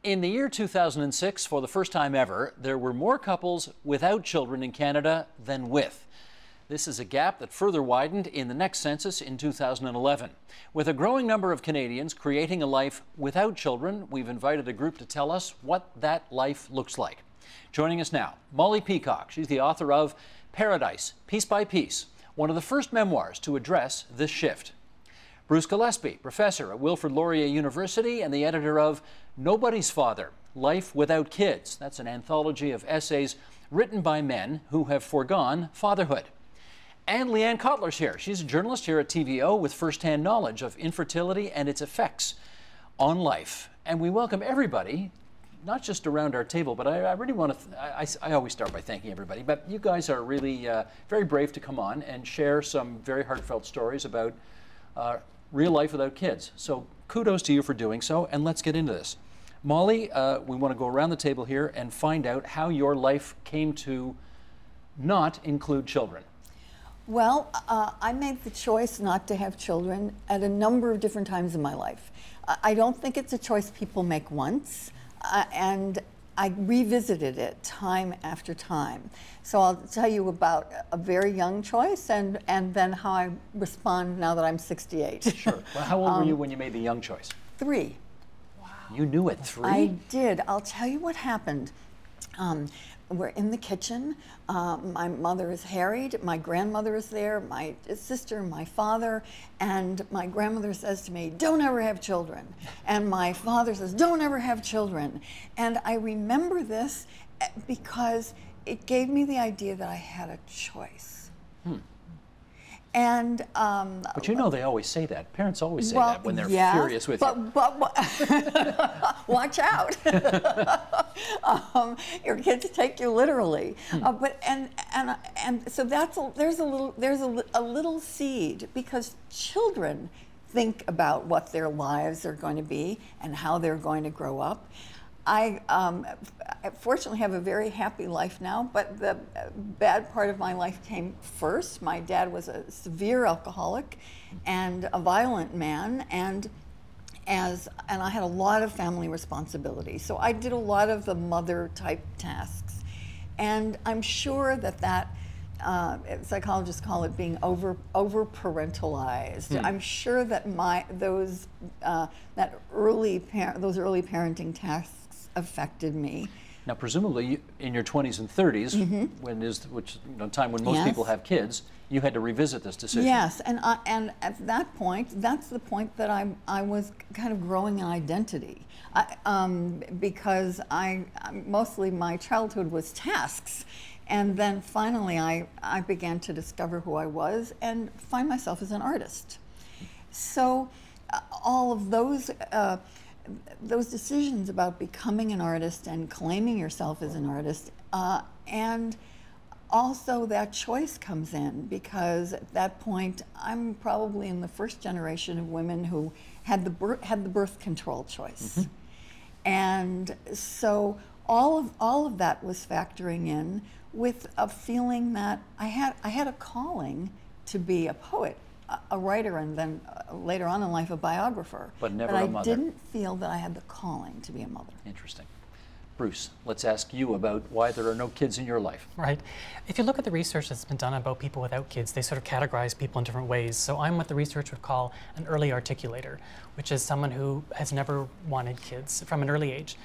In the year 2006, for the first time ever, there were more couples without children in Canada than with. This is a gap that further widened in the next census in 2011. With a growing number of Canadians creating a life without children, we've invited a group to tell us what that life looks like. Joining us now, Molly Peacock. She's the author of Paradise, Piece by Piece, one of the first memoirs to address this shift. Bruce Gillespie, professor at Wilfrid Laurier University and the editor of Nobody's Father, Life Without Kids. That's an anthology of essays written by men who have foregone fatherhood. And Leanne Kotler's here. She's a journalist here at TVO with first-hand knowledge of infertility and its effects on life. And we welcome everybody, not just around our table, but I really want to, I always start by thanking everybody, but you guys are really very brave to come on and share some very heartfelt stories about real life without kids. So kudos to you for doing so, and let's get into this. Molly, we want to go around the table here and find out how your life came to not include children. Well, I made the choice not to have children at a number of different times in my life. I don't think it's a choice people make once, and I revisited it time after time. So I'll tell you about a very young choice and then how I respond now that I'm 68. Sure. Well, how old were you when you made the young choice? 3. Wow. You knew at 3? I did. I'll tell you what happened. We're in the kitchen. My mother is harried. My grandmother is there, my sister, my father, and my grandmother says to me, "Don't ever have children." And my father says, "Don't ever have children." And I remember this because it gave me the idea that I had a choice. And but you know they always say that. Parents always say that when they're furious with you. But watch out. Your kids take you literally. So there's a little seed, because children think about what their lives are going to be and how they're going to grow up. I fortunately have a very happy life now, but the bad part of my life came first. My dad was a severe alcoholic and a violent man, and I had a lot of family responsibility. So I did a lot of the mother type tasks. And I'm sure that psychologists call it being over parentalized. I'm sure that those early parenting tasks affected me. Now, presumably, in your 20s and 30s, time when most people have kids, you had to revisit this decision. Yes, and at that point, that's the point that I was kind of growing an identity, because mostly my childhood was tasks, and then finally I began to discover who I was and find myself as an artist. So all of those decisions about becoming an artist and claiming yourself as an artist, and also that choice comes in, because at that point I'm probably in the first generation of women who had the birth control choice. And so all of that was factoring in, with a feeling that I had a calling to be a poet, a writer, and then later on in life a biographer. But never a mother. I didn't feel that I had the calling to be a mother. Interesting. Bruce, let's ask you about why there are no kids in your life. Right. If you look at the research that's been done about people without kids, they sort of categorize people in different ways. So I'm what the research would call an early articulator, which is someone who has never wanted kids from an early age.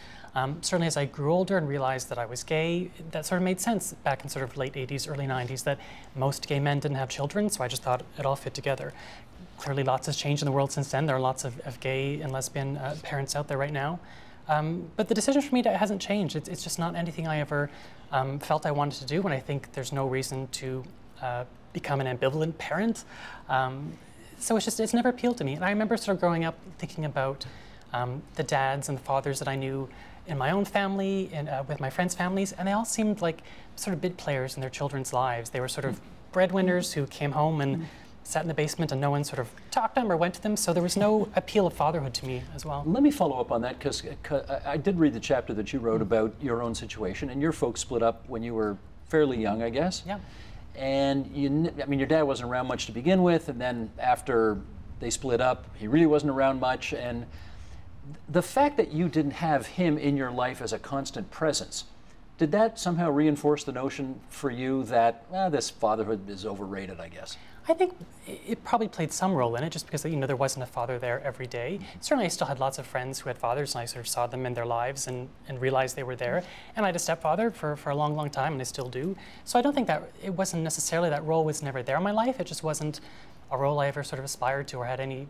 Certainly as I grew older and realized that I was gay, that sort of made sense back in sort of late 80s, early 90s, that most gay men didn't have children, so I just thought it all fit together. Clearly lots has changed in the world since then. There are lots of gay and lesbian parents out there right now. But the decision for me hasn't changed. It's just not anything I ever felt I wanted to do, and I think there's no reason to become an ambivalent parent. So it's never appealed to me. And I remember sort of growing up thinking about the dads and the fathers that I knew in my own family and with my friends' families, and they all seemed like sort of bit players in their children's lives. They were sort of breadwinners who came home and sat in the basement and no one sort of talked to them or went to them, so there was no appeal of fatherhood to me as well. Let me follow up on that, because I did read the chapter that you wrote about your own situation, and your folks split up when you were fairly young, I guess. Yeah. And your dad wasn't around much to begin with, and then after they split up, he really wasn't around much, and The fact that you didn't have him in your life as a constant presence, did that somehow reinforce the notion for you that this fatherhood is overrated, I guess? I think it probably played some role in it, just because there wasn't a father there every day. Certainly I still had lots of friends who had fathers, and I sort of saw them in their lives and realized they were there. And I had a stepfather for a long, long time, and I still do. So I don't think that it wasn't necessarily that role was never there in my life. It just wasn't a role I ever sort of aspired to or had any,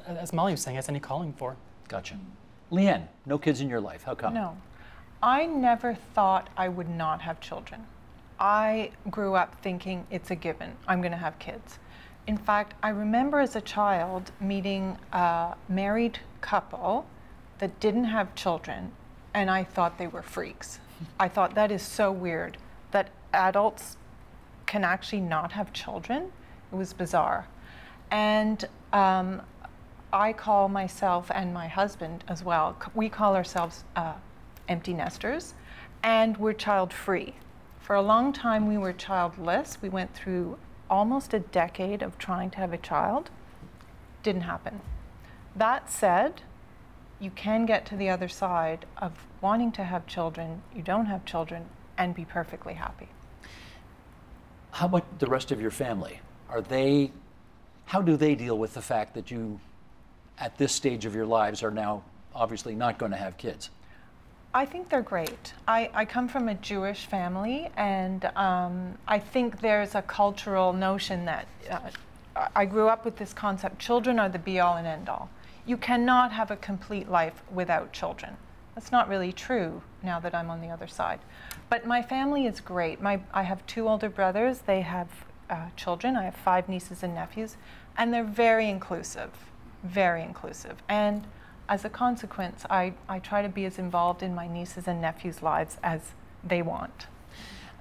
as Molly was saying, has any calling for. Gotcha. Leanne, no kids in your life. How come? No. I never thought I would not have children. I grew up thinking it's a given. I'm going to have kids. In fact, I remember as a child meeting a married couple that didn't have children, and I thought they were freaks. I thought that is so weird that adults can actually not have children. It was bizarre. And I call myself, and my husband as well, we call ourselves empty nesters, and we're child-free. For a long time we were childless. We went through almost a decade of trying to have a child. Didn't happen. That said, you can get to the other side of wanting to have children, you don't have children, and be perfectly happy. How about the rest of your family? How do they deal with the fact that you, at this stage of your lives, are now obviously not going to have kids? I think they're great. I come from a Jewish family, and I think there's a cultural notion that I grew up with this concept: children are the be-all and end-all. You cannot have a complete life without children. That's not really true now that I'm on the other side. But my family is great. I have 2 older brothers. They have children. I have 5 nieces and nephews, and they're very inclusive, very inclusive. And as a consequence, I try to be as involved in my nieces and nephews' lives as they want.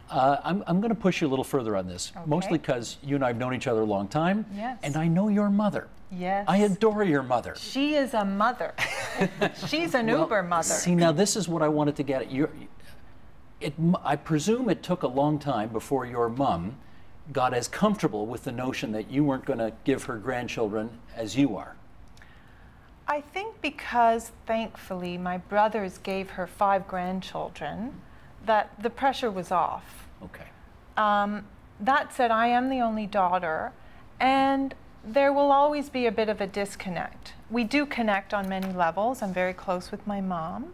I'm going to push you a little further on this, Okay. mostly because you and I have known each other a long time, Yes. and I know your mother. Yes. I adore your mother. She is a mother. She's an uber mother. See, now this is what I wanted to get at. I presume it took a long time before your mom got as comfortable with the notion that you weren't going to give her grandchildren as you are. I think because, thankfully, my brothers gave her 5 grandchildren, that the pressure was off. Okay. That said, I am the only daughter, and there will always be a bit of a disconnect. We do connect on many levels. I'm very close with my mom,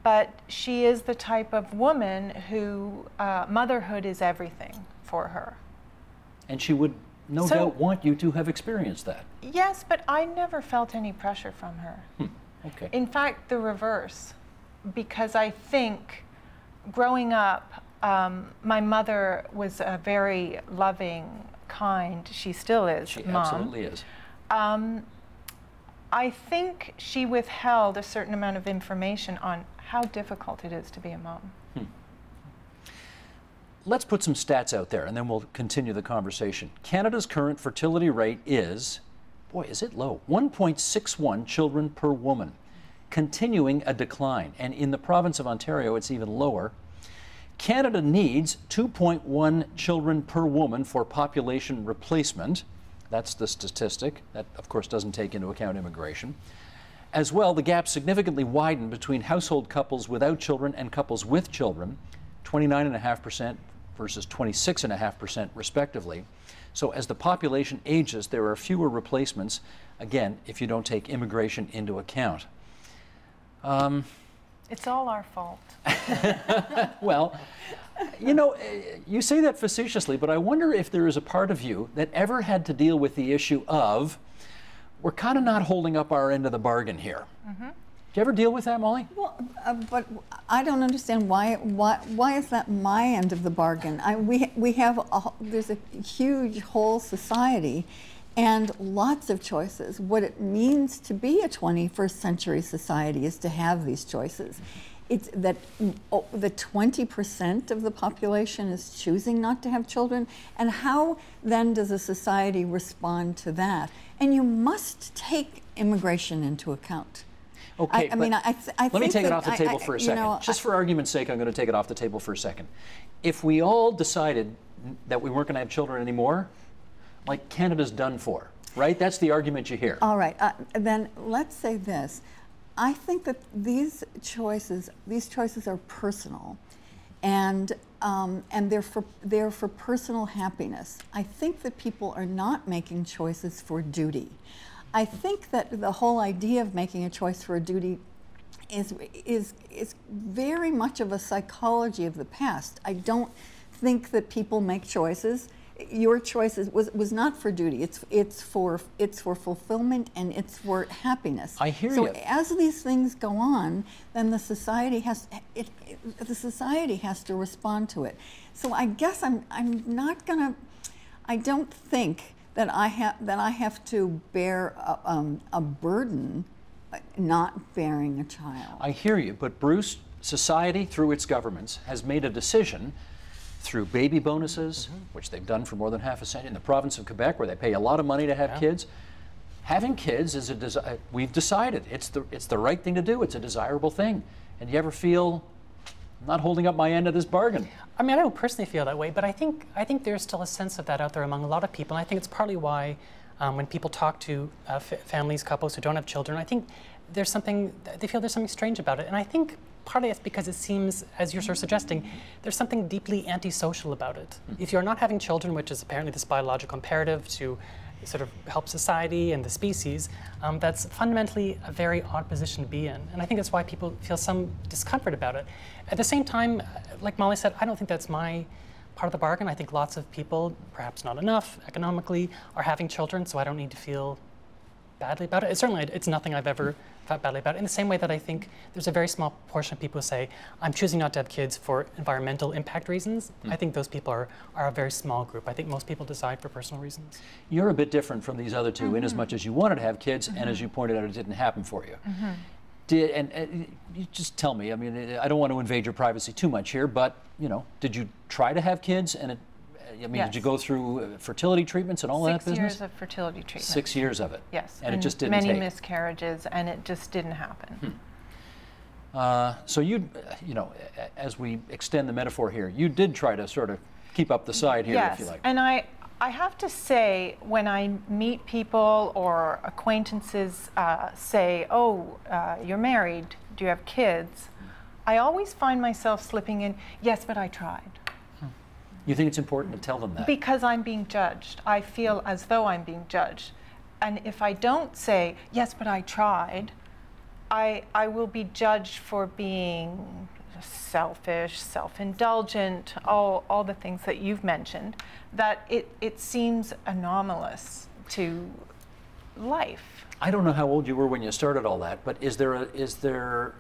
but she is the type of woman who motherhood is everything for her. And she would no doubt want you to have experienced that. Yes, but I never felt any pressure from her. Okay. In fact, the reverse, because I think growing up, my mother was a very loving, kind, she still is, She mom. absolutely is. I think she withheld a certain amount of information on how difficult it is to be a mom. Let's put some stats out there, and then we'll continue the conversation. Canada's current fertility rate is, boy, is it low, 1.61 children per woman, continuing a decline. And in the province of Ontario, it's even lower. Canada needs 2.1 children per woman for population replacement. That's the statistic. That, of course, doesn't take into account immigration. As well, the gap significantly widened between household couples without children and couples with children, 29.5% versus 26.5% respectively. So as the population ages, there are fewer replacements, again, if you don't take immigration into account. It's all our fault. Well, you know, you say that facetiously, but I wonder if there is a part of you that ever had to deal with the issue of, we're kind of not holding up our end of the bargain here. Do you ever deal with that, Molly? Well, but I don't understand why is that my end of the bargain? There's a huge whole society and lots of choices. What it means to be a 21st century society is to have these choices. It's that the 20% of the population is choosing not to have children, and how then does a society respond to that? And you must take immigration into account. Okay, I mean, I let me think take it that off the table for a second. Just for argument's sake, I'm going to take it off the table for a second. If we all decided that we weren't going to have children anymore, like Canada's done for, right? That's the argument you hear. All right, then let's say this. I think that these choices are personal, and they're for personal happiness. I think that people are not making choices for duty. I think that the whole idea of making a choice for a duty is very much of a psychology of the past. I don't think that people make choices. Your choice was not for duty. It's for fulfillment, and it's for happiness. I hear so you. As these things go on, then the society has to respond to it. So I guess I'm not gonna. I don't think that I have to bear a burden not bearing a child. I hear you, but Bruce, society through its governments has made a decision through baby bonuses, which they've done for more than half a century, in the province of Quebec, where they pay a lot of money to have kids. Having kids is we've decided it's the right thing to do. It's a desirable thing. And do you ever feel I'm not holding up my end of this bargain? I mean, I don't personally feel that way, but I think there's still a sense of that out there among a lot of people. And I think it's partly why when people talk to families, couples who don't have children, I think they feel there's something strange about it. And I think partly it's because it seems, as you're sort of suggesting, there's something deeply antisocial about it. If you're not having children, which is apparently this biological imperative to sort of help society and the species, that's fundamentally a very odd position to be in. And I think that's why people feel some discomfort about it. At the same time, like Molly said, I don't think that's my part of the bargain. I think lots of people, perhaps not enough economically, are having children, so I don't need to feel badly about it. Certainly, it's nothing I've ever felt badly about. In the same way that I think there's a very small portion of people who say, I'm choosing not to have kids for environmental impact reasons. I think those people are a very small group. I think most people decide for personal reasons. You're a bit different from these other two in as much as you wanted to have kids, and as you pointed out, it didn't happen for you. And you just tell me, I mean, I don't want to invade your privacy too much here, but, you know, did you try to have kids? And Yes. did you go through fertility treatments and all that business? 6 years of fertility treatment. 6 years of it. Yes. And it just didn't many take. miscarriages, and it just didn't happen. So you know, as we extend the metaphor here, you did try to sort of keep up the side here, Yes. if you like. And I have to say, when I meet people or acquaintances say, oh, you're married, do you have kids? I always find myself slipping in, yes, but I tried. You think it's important to tell them that? Because I'm being judged. I feel as though I'm being judged. And if I don't say, yes, but I tried, I will be judged for being selfish, self-indulgent, all the things that you've mentioned, that it seems anomalous to life. I don't know how old you were when you started all that, but is there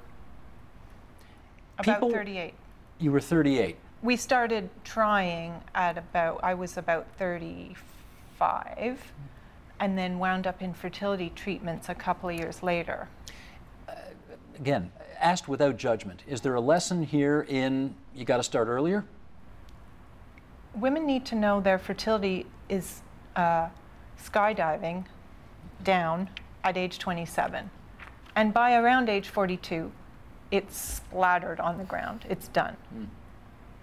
About people, 38. You were 38. We started trying at I was about 35, and then wound up in fertility treatments a couple of years later. Again, asked without judgment, is there a lesson here in you got to start earlier? Women need to know their fertility is skydiving down at age 27. And by around age 42, it's splattered on the ground. It's done.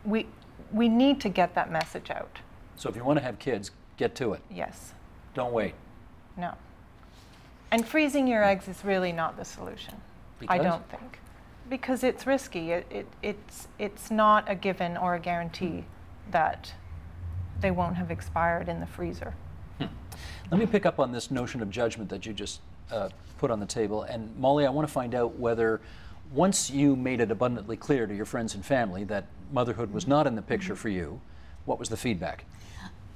We need to get that message out. So if you want to have kids, get to it. Yes. Don't wait. No. And freezing your eggs is really not the solution. Because? I don't think. Because it's risky. It's not a given or a guarantee that they won't have expired in the freezer. Let me pick up on this notion of judgment that you just put on the table. And Molly, I want to find out whether once you made it abundantly clear to your friends and family that motherhood was not in the picture for you, what was the feedback?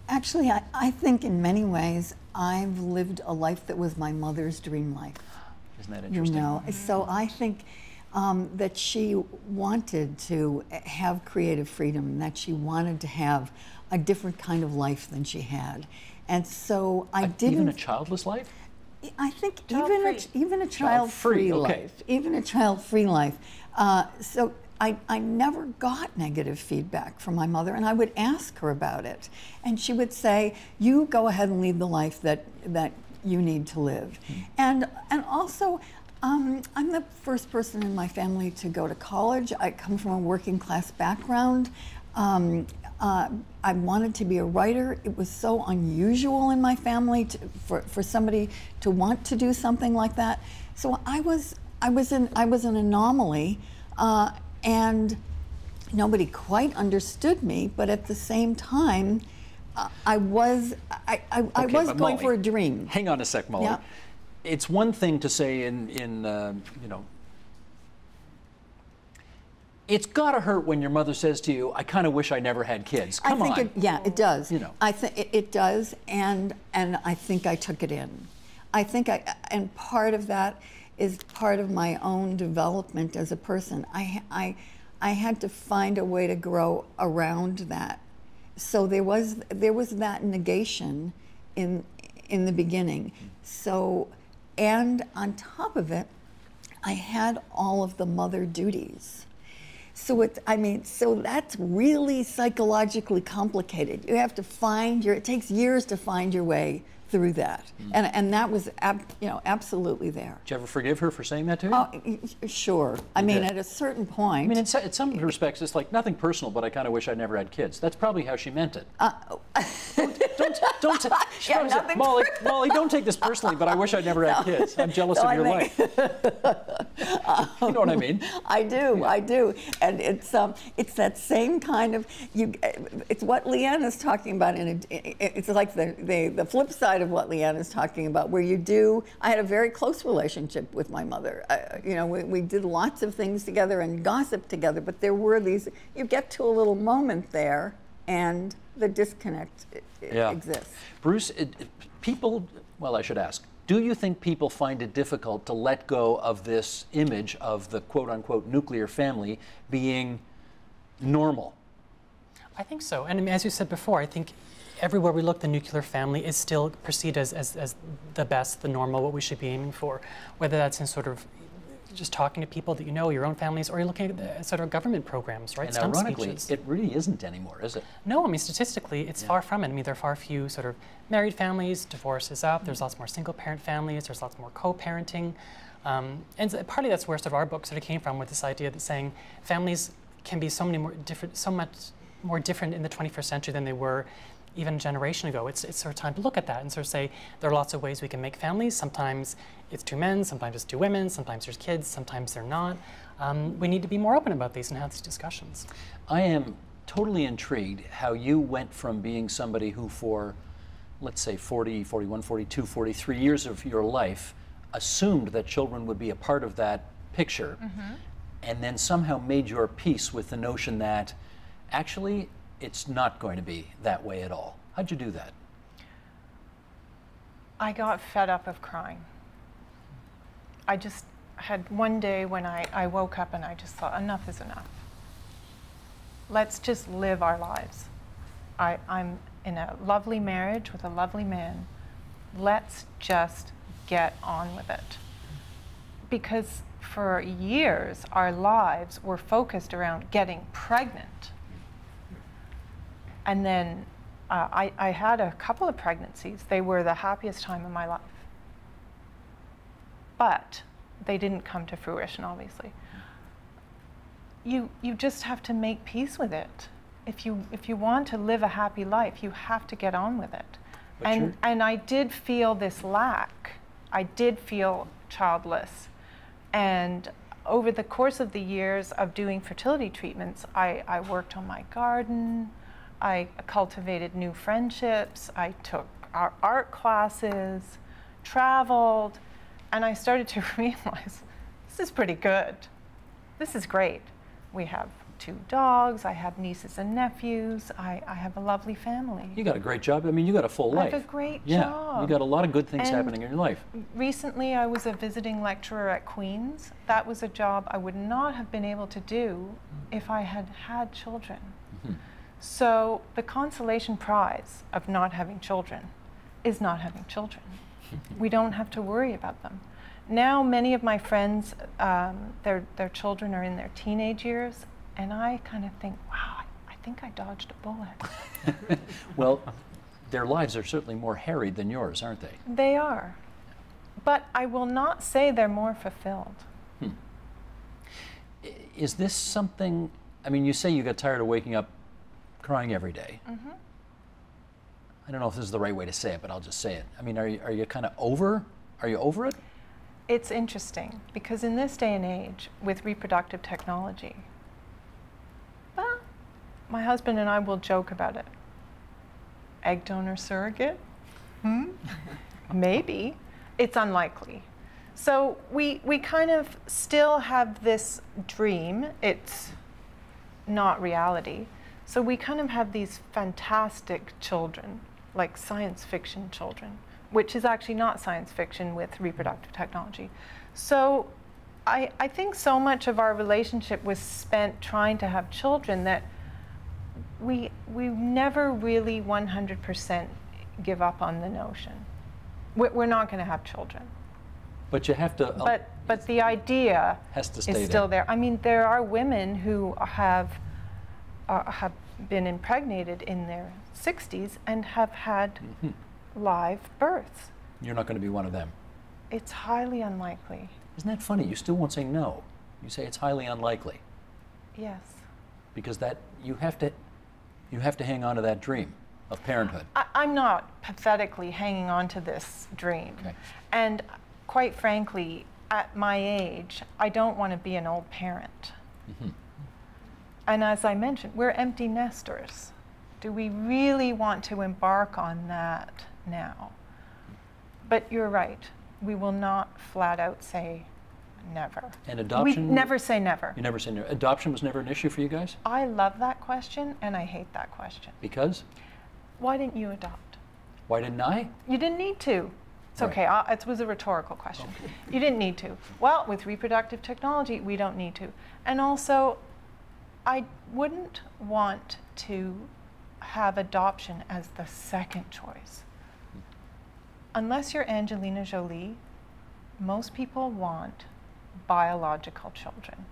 Actually, I think in many ways I've lived a life that was my mother's dream life. Isn't that interesting? You know, so I think that she wanted to have creative freedom, that she wanted to have a different kind of life than she had. And so I didn't... Even a childless life? I think Child-free. even a child-free life, even a child-free life. So I never got negative feedback from my mother, and I would ask her about it, and she would say, "You go ahead and lead the life that you need to live," and also. I'm the first person in my family to go to college. I come from a working class background. I wanted to be a writer. It was so unusual in my family for somebody to want to do something like that. So I was I was an anomaly, and nobody quite understood me. But at the same time, I was going Molly, for a dream. Hang on a sec, Molly. Yeah. It's one thing to say you know, it's got to hurt when your mother says to you, "I kind of wish I never had kids." Come on. It does. You know. I think it does, and I think I took it in. And part of that is part of my own development as a person. I had to find a way to grow around that. So there was that negation in the beginning. So, and on top of it, I had all of the mother duties. So so that's really psychologically complicated. You have to it takes years to find your way through that. And that was absolutely there. Did you ever forgive her for saying that to you? Oh, sure. I mean, at a certain point. I mean, in some respects, it's like nothing personal, but I kind of wish I never had kids. That's probably how she meant it. Don't Yeah, Molly, don't take this personally, but I wish I never had kids. I'm jealous of your life. You know what I mean? I do. And it's that same kind of, it's what Leanne is talking about. It's like the flip side of what Leanne is talking about, where I had a very close relationship with my mother. We did lots of things together and gossiped together, but there were you get to a little moment there, and the disconnect exists. Bruce, I should ask, do you think people find it difficult to let go of this image of the quote-unquote nuclear family being normal? I think so. And as you said before, I think everywhere we look, the nuclear family is still perceived as the best, the normal, what we should be aiming for. Whether that's in sort of just talking to people that you know, your own families, or you're looking at the sort of government programs, right? And ironically, it really isn't anymore, is it? No, I mean, statistically, it's far from it. I mean, there are far few sort of married families, divorce is up, there's lots more single-parent families, there's lots more co-parenting. And partly that's where sort of our book sort of came from, with this idea that saying families can be so much more different in the 21st century than they were even a generation ago. It's sort of time to look at that and sort of say there are lots of ways we can make families. Sometimes it's two men, sometimes it's two women, sometimes there's kids, sometimes they're not. We need to be more open about these and have these discussions. I am totally intrigued how you went from being somebody who for, let's say, 40, 41, 42, 43 years of your life assumed that children would be a part of that picture, and then somehow made your peace with the notion that actually it's not going to be that way at all. How'd you do that? I got fed up of crying. I just had one day when I woke up and I just thought, enough is enough. Let's just live our lives. I'm in a lovely marriage with a lovely man. Let's just get on with it. Because for years, our lives were focused around getting pregnant. And then I had a couple of pregnancies. They were the happiest time of my life. But they didn't come to fruition, obviously. You just have to make peace with it. If you want to live a happy life, you have to get on with it. And I did feel this lack. I did feel childless. And over the course of the years of doing fertility treatments, I worked on my garden. I cultivated new friendships. I took art classes, traveled, and I started to realize this is pretty good. This is great. We have 2 dogs. I have nieces and nephews. I have a lovely family. You got a great job. I mean, you got a full life. I have a great job. Yeah, you got a lot of good things happening in your life. Recently, I was a visiting lecturer at Queen's. That was a job I would not have been able to do if I had had children. So the consolation prize of not having children is not having children. We don't have to worry about them. Now many of my friends, their children are in their teenage years, and I kind of think, wow, I think I dodged a bullet. Well, their lives are certainly more harried than yours, aren't they? They are. But I will not say they're more fulfilled. Is this something, I mean, you say you got tired of waking up crying every day. I don't know if this is the right way to say it, but I'll just say it. I mean, are you kind of over? Are you over it? It's interesting because in this day and age with reproductive technology, my husband and I will joke about it. Egg donor surrogate? Maybe. It's unlikely. So we kind of still have this dream. It's not reality. So we kind of have these fantastic children, like science fiction children, which is actually not science fiction with reproductive technology. So I think so much of our relationship was spent trying to have children that we never really 100% give up on the notion. We're not going to have children. But you have to. But the idea has to stay is still there. I mean, there are women who have been impregnated in their 60s and have had live births. You're not going to be one of them. It's highly unlikely. Isn't that funny? You still won't say no. You say it's highly unlikely. Yes. Because that you have to hang on to that dream of parenthood. I'm not pathetically hanging on to this dream. Okay. And quite frankly, at my age, I don't want to be an old parent. And as I mentioned, we're empty nesters. Do we really want to embark on that now? But you're right. We will not flat out say never. And adoption? We never say never. You never say never. Adoption was never an issue for you guys? I love that question and I hate that question. Because? Why didn't you adopt? Why didn't I? You didn't need to. It's Right. okay. It was a rhetorical question. Okay. You didn't need to. Well, with reproductive technology, we don't need to. And also, I wouldn't want to have adoption as the second choice. Unless you're Angelina Jolie, most people want biological children.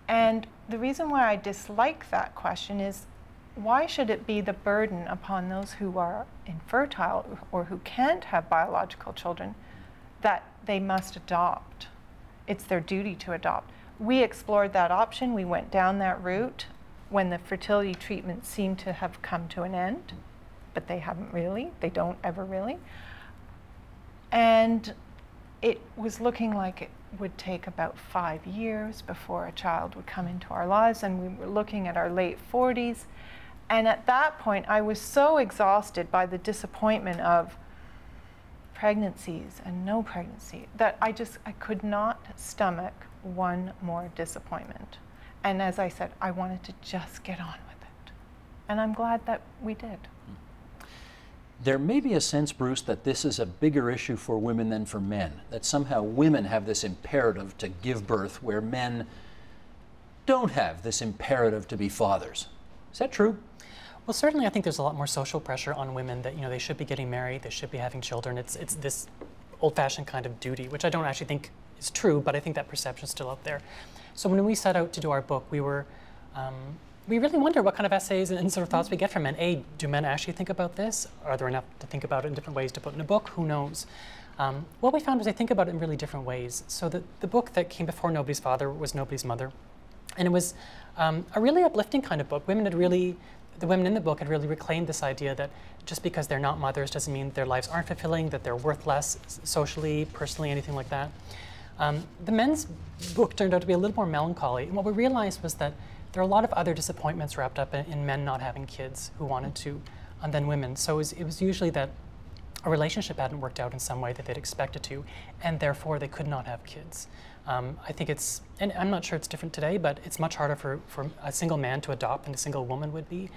And the reason why I dislike that question is, why should it be the burden upon those who are infertile or who can't have biological children that they must adopt? It's their duty to adopt. We explored that option. We went down that route when the fertility treatments seemed to have come to an end, but they haven't really. They don't ever really. And it was looking like it would take about 5 years before a child would come into our lives, and we were looking at our late 40s. And at that point, I was so exhausted by the disappointment of pregnancies and no pregnancy that I could not stomach one more disappointment. And as I said, I wanted to just get on with it. And I'm glad that we did. There may be a sense, Bruce, that this is a bigger issue for women than for men, that somehow women have this imperative to give birth where men don't have this imperative to be fathers. Is that true? Well, certainly I think there's a lot more social pressure on women that, they should be getting married, they should be having children. It's this old-fashioned kind of duty, which I don't actually think is true, but I think that perception is still out there. So when we set out to do our book, we really wondered what kind of essays and sort of thoughts we get from men. Do men actually think about this? Are there enough to think about it in different ways to put in a book? Who knows? What we found was they think about it in really different ways. So the book that came before Nobody's Father was Nobody's Mother. And it was a really uplifting kind of book. The women in the book had really reclaimed this idea that just because they're not mothers doesn't mean their lives aren't fulfilling, that they're worth less socially, personally, anything like that. The men's book turned out to be a little more melancholy. And what we realized was that there are a lot of other disappointments wrapped up in men not having kids who wanted to, than women. So it was usually that a relationship hadn't worked out in some way that they'd expected to, and therefore they could not have kids. I think and I'm not sure it's different today, but it's much harder for a single man to adopt than a single woman would be.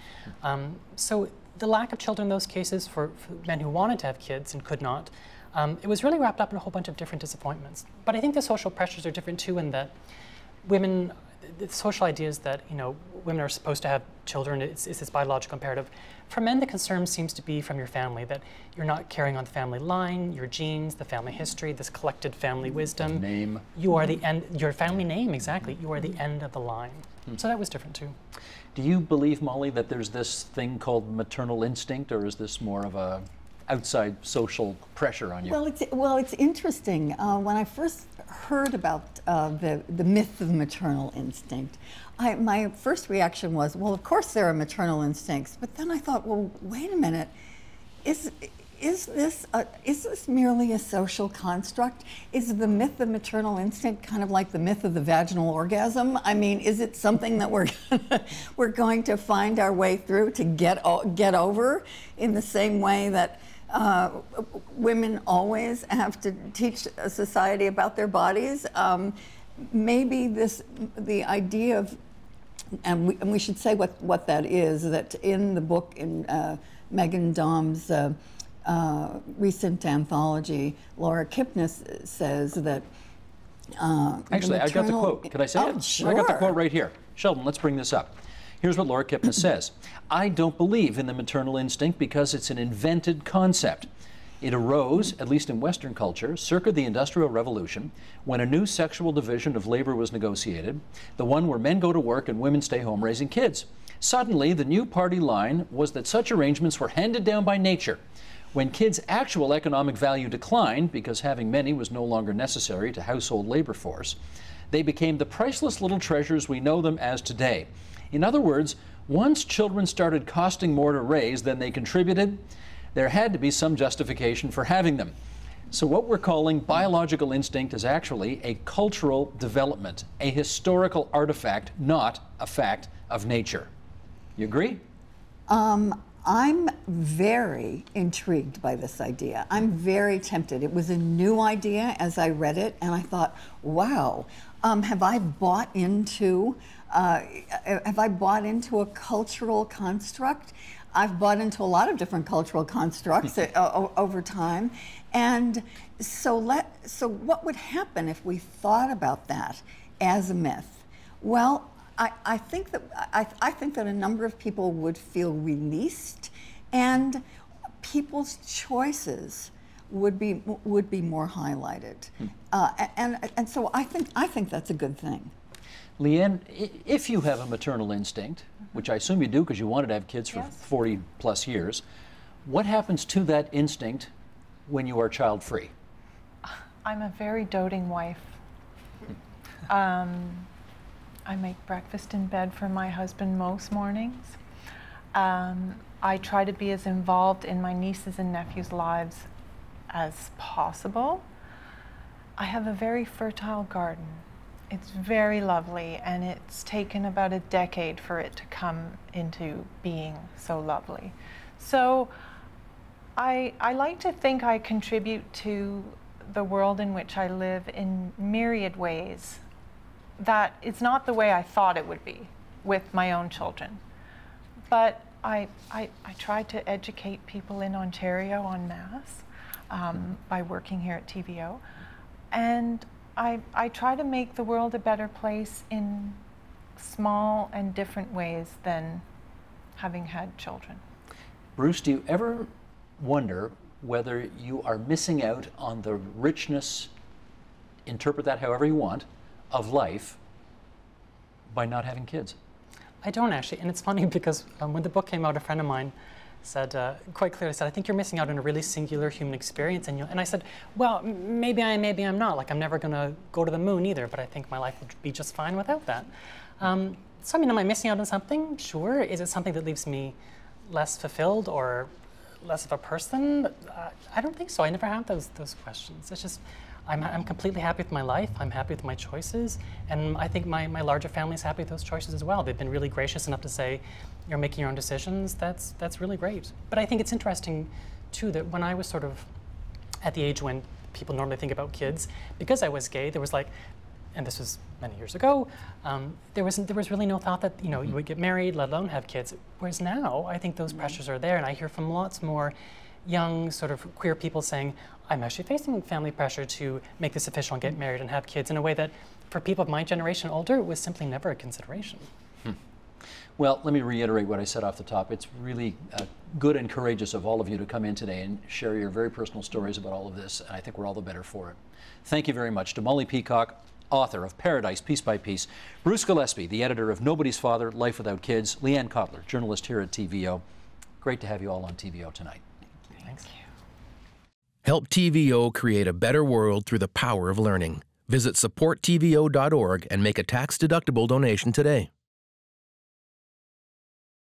So the lack of children in those cases for men who wanted to have kids and could not, it was really wrapped up in a whole bunch of different disappointments. But I think the social pressures are different too, in that the social ideas that women are supposed to have children, it's this biological imperative. For men, the concern seems to be from your family, that you're not carrying on the family line, your genes, the family history, this collected family wisdom. Name. You are the end, your family name, exactly. You are the end of the line. So that was different too. Do you believe, Molly, that there's this thing called maternal instinct, or is this more of a outside social pressure on you? Well, it's interesting. When I first heard about the myth of maternal instinct, my first reaction was, well, of course there are maternal instincts. But then I thought, well, wait a minute. Is is this merely a social construct? Is the myth of maternal instinct kind of like the myth of the vaginal orgasm? I mean, is it something that we're going to find our way through to get over in the same way that women always have to teach a society about their bodies? Maybe the idea of, and we should say what that is, that in the book, in Megan Dom's recent anthology, Laura Kipnis says that actually, I got the quote. Could I say it? Sure. I got the quote right here. Sheldon, let's bring this up. Here's what Laura Kipnis says. I don't believe in the maternal instinct because it's an invented concept. It arose, at least in Western culture, circa the Industrial Revolution, when a new sexual division of labor was negotiated, the one where men go to work and women stay home raising kids. Suddenly, the new party line was that such arrangements were handed down by nature. When kids' actual economic value declined, because having many was no longer necessary to household labor force, they became the priceless little treasures we know them as today. In other words, once children started costing more to raise than they contributed, there had to be some justification for having them. So what we're calling biological instinct is actually a cultural development, a historical artifact, not a fact of nature. You agree? I'm very intrigued by this idea. I'm very tempted. It was a new idea as I read it, and I thought, wow, have I bought into a cultural construct? I've bought into a lot of different cultural constructs over time, and so what would happen if we thought about that as a myth? Well, I think that a number of people would feel released, and people's choices would be more highlighted, and so I think that's a good thing. Leanne, if you have a maternal instinct, which I assume you do because you wanted to have kids for 40 plus years, what happens to that instinct when you are child-free? I'm a very doting wife. I make breakfast in bed for my husband most mornings. I try to be as involved in my nieces' and nephews' lives as possible. I have a very fertile garden. It's very lovely, and it's taken about a decade for it to come into being so lovely. So I like to think I contribute to the world in which I live in myriad ways that it's not the way I thought it would be with my own children. But I try to educate people in Ontario en masse by working here at TVO. And I try to make the world a better place in small and different ways than having had children. Bruce, do you ever wonder whether you are missing out on the richness, interpret that however you want, of life by not having kids? I don't actually, and it's funny because when the book came out, a friend of mine said, quite clearly said, I think you're missing out on a really singular human experience. And I said, well, maybe I am, maybe I'm not. Like, I'm never going to go to the moon either, but I think my life would be just fine without that. So, I mean, am I missing out on something? Sure. Is it something that leaves me less fulfilled or less of a person? I don't think so. I never have those questions. It's just, I'm completely happy with my life. I'm happy with my choices. And I think my larger family is happy with those choices as well. They've been really gracious enough to say, you're making your own decisions. That's really great. But I think it's interesting, too, that when I was sort of at the age when people normally think about kids, because I was gay, there was like, and this was many years ago, there was really no thought that you would get married, let alone have kids. Whereas now, I think those pressures are there, and I hear from lots more young sort of queer people saying, I'm actually facing family pressure to make this official and get married and have kids in a way that for people of my generation older was simply never a consideration. Well, let me reiterate what I said off the top. It's really good and courageous of all of you to come in today and share your very personal stories about all of this, and I think we're all the better for it. Thank you very much to Molly Peacock, author of Paradise, Piece by Piece, Bruce Gillespie, the editor of Nobody's Father, Life Without Kids, Leanne Kotler, journalist here at TVO. Great to have you all on TVO tonight. Thanks. Help TVO create a better world through the power of learning. Visit supporttvo.org and make a tax-deductible donation today.